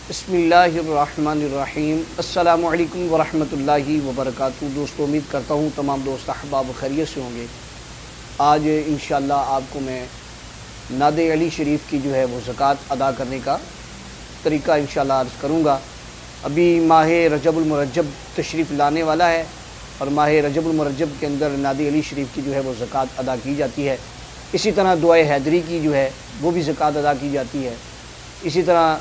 بسم اللہ الرحمن الرحیم۔ السلام علیکم ورحمۃ اللہ وبرکاتہ۔ دوستو، امید کرتا ہوں تمام دوست احباب خیریت سے ہوں گے۔ آج انشاءاللہ آپ کو میں ناد علی شریف کی وہ زکوٰۃ ادا کرنے کا طریقہ انشاءاللہ عرض کروں گا۔ ابھی ماہ رجب المرجب تشریف لانے والا ہے، اور ماہ رجب المرجب کے اندر ناد علی شریف کی وہ زکوٰۃ ادا کی جاتی ہے۔ اسی طرح دعائے حیدری کی وہ بھی زکوٰۃ ادا کی جاتی ہے۔ اسی طرح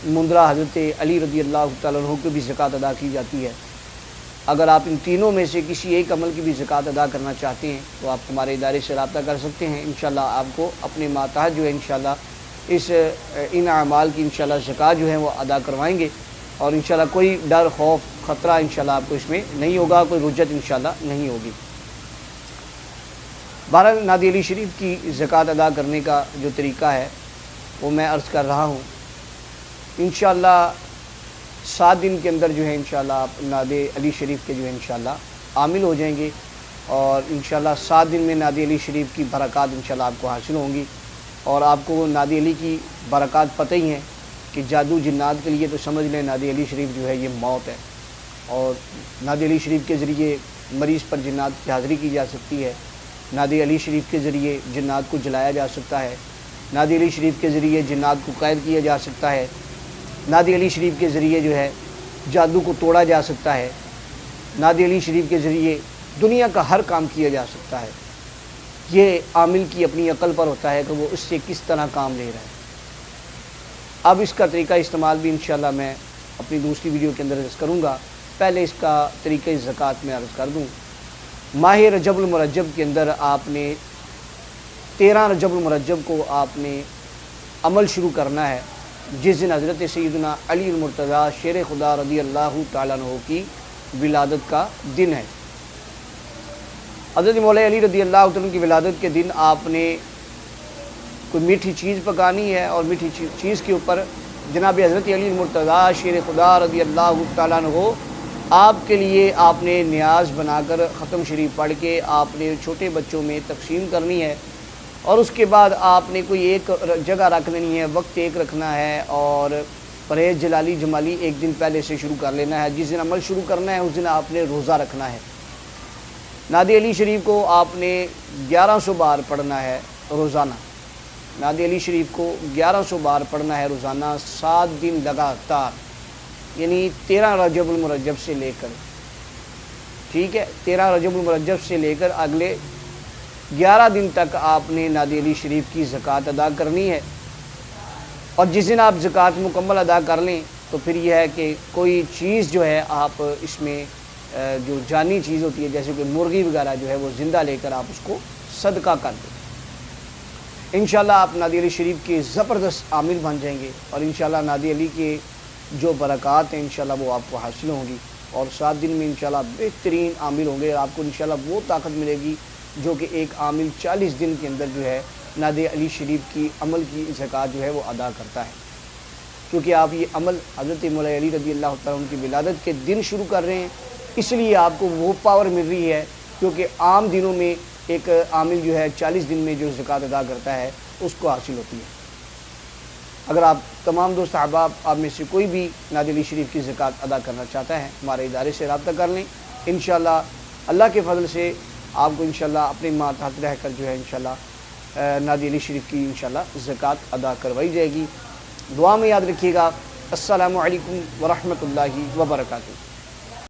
مندرہ حضرت علی رضی اللہ تعالیٰ عنہ کو بھی زکوٰۃ ادا کی جاتی ہے۔ اگر آپ ان تینوں میں سے کسی ایک عمل کی بھی زکوٰۃ ادا کرنا چاہتے ہیں تو آپ ہمارے ادارے سے رابطہ کر سکتے ہیں۔ انشاءاللہ آپ کو اپنے ماتحت انشاءاللہ ان اعمال کی انشاءاللہ زکوٰۃ وہ ادا کروائیں گے، اور انشاءاللہ کوئی ڈر، خوف، خطرہ انشاءاللہ آپ کو اس میں نہیں ہوگا، کوئی رجت انشاءاللہ نہیں ہوگی۔ بہرحال ناد علی شریف کی زکوٰۃ ادا کرنے کا جو طریقہ ہے وہ میں عرض کر رہا ہوں۔ انشاءاللہ 7 دن کے اندر انشاءاللہ آپ ناد علی شریف کے انشاءاللہ عامل ہو جائیں گے، اور انشاءاللہ 7 دن میں ناد علی شریف کی برکات انشاءاللہ آپ کو حاصل ہوں گی۔ اور آپ کو ناد علی کی برکات پتہ ہی ہیں کہ جادو جنات کے لیے تو سمجھ لیں ناد علی شریف یہ موت ہے، اور ناد علی شریف کے ذریعے مریض پر جنات کی حاضری کی جا سکتی ہے، ناد علی شریف کے ذریعے جنات کو جلایا جا سکتا ہے، ناد علی شریف کے ذریعے جنات کو قید کیا جا سکتا ہے، ناد علی شریف کے ذریعے جادو کو توڑا جا سکتا ہے، ناد علی شریف کے ذریعے دنیا کا ہر کام کیا جا سکتا ہے۔ یہ عامل کی اپنی عقل پر ہوتا ہے کہ وہ اس سے کس طرح کام لے رہا ہے۔ اب اس کا طریقہ استعمال بھی انشاءاللہ میں اپنی دوسری ویڈیو کے اندر عرض کروں گا۔ پہلے اس کا طریقہ زکوٰۃ میں عرض کر دوں۔ ماہ رجب المرجب کے اندر آپ نے 13 رجب المرجب کو آپ نے عمل شروع کرنا ہے، جس دن حضرت سیدنا علی المرتضیٰ شیر خدا رضی اللہ تعالیٰ عنہ کی ولادت کا دن ہے۔ حضرت مولا علی رضی اللہ تعالیٰ عنہ کی ولادت کے دن آپ نے کوئی میٹھی چیز پکانی ہے، اور میٹھی چیز کے اوپر جناب حضرت علی المرتضیٰ شیر خدا رضی اللہ تعالیٰ عنہ آپ کے لیے آپ نے نیاز بنا کر ختم شریف پڑھ کے آپ نے چھوٹے بچوں میں تقسیم کرنی ہے، اور اس کے بعد آپ نے کوئی ایک جگہ رکھ لینی ہے، وقت ایک رکھنا ہے، اور پرہیز جلالی جمالی ایک دن پہلے سے شروع کر لینا ہے۔ جس دن عمل شروع کرنا ہے اس دن آپ نے روزہ رکھنا ہے۔ ناد علی شریف کو آپ نے 1100 بار پڑھنا ہے روزانہ۔ ناد علی شریف کو 1100 بار پڑھنا ہے روزانہ، 7 دن لگاتار، یعنی 13 رجب المرجب سے لے کر، ٹھیک ہے، 13 رجب المرجب سے لے کر اگلے 11 دن تک آپ نے ناد علی شریف کی زکوٰۃ ادا کرنی ہے۔ اور جس دن آپ زکوٰۃ مکمل ادا کر لیں تو پھر یہ ہے کہ کوئی چیز آپ اس میں جو جانی چیز ہوتی ہے، جیسے کہ مرغی وغیرہ وہ زندہ لے کر آپ اس کو صدقہ کر دیں۔ انشاءاللہ آپ ناد علی شریف کے زبردست عامل بن جائیں گے، اور انشاءاللہ ناد علی کے جو برکات ہیں انشاءاللہ وہ آپ کو حاصل ہوں گی، اور 7 دن میں انشاءاللہ بہترین عامل ہوں گے، اور آپ کو انشاءاللہ وہ طاقت ملے گی جو کہ ایک عامل 40 دن کے اندر ناد علی شریف کی عمل کی زکوٰۃ وہ ادا کرتا ہے۔ کیونکہ آپ یہ عمل حضرت مولا علی رضی اللہ تعالیٰ عنہ کی ولادت کے دن شروع کر رہے ہیں، اس لیے آپ کو وہ پاور مل رہی ہے، کیونکہ عام دنوں میں ایک عامل 40 دن میں جو زکوٰۃ ادا کرتا ہے اس کو حاصل ہوتی ہے۔ اگر آپ تمام دوست احباب آپ میں سے کوئی بھی ناد علی شریف کی زکوٰۃ ادا کرنا چاہتا ہے، ہمارے ادارے سے رابطہ کر لیں۔ انشاءاللہ اللہ کے فضل سے آپ کو انشاءاللہ اپنے ماتحت رہ کر انشاءاللہ ناد علی شریف کی انشاءاللہ زکوٰۃ ادا کروائی جائے گی۔ دعا میں یاد رکھیے گا۔ السلام علیکم ورحمۃ اللہ وبرکاتہ۔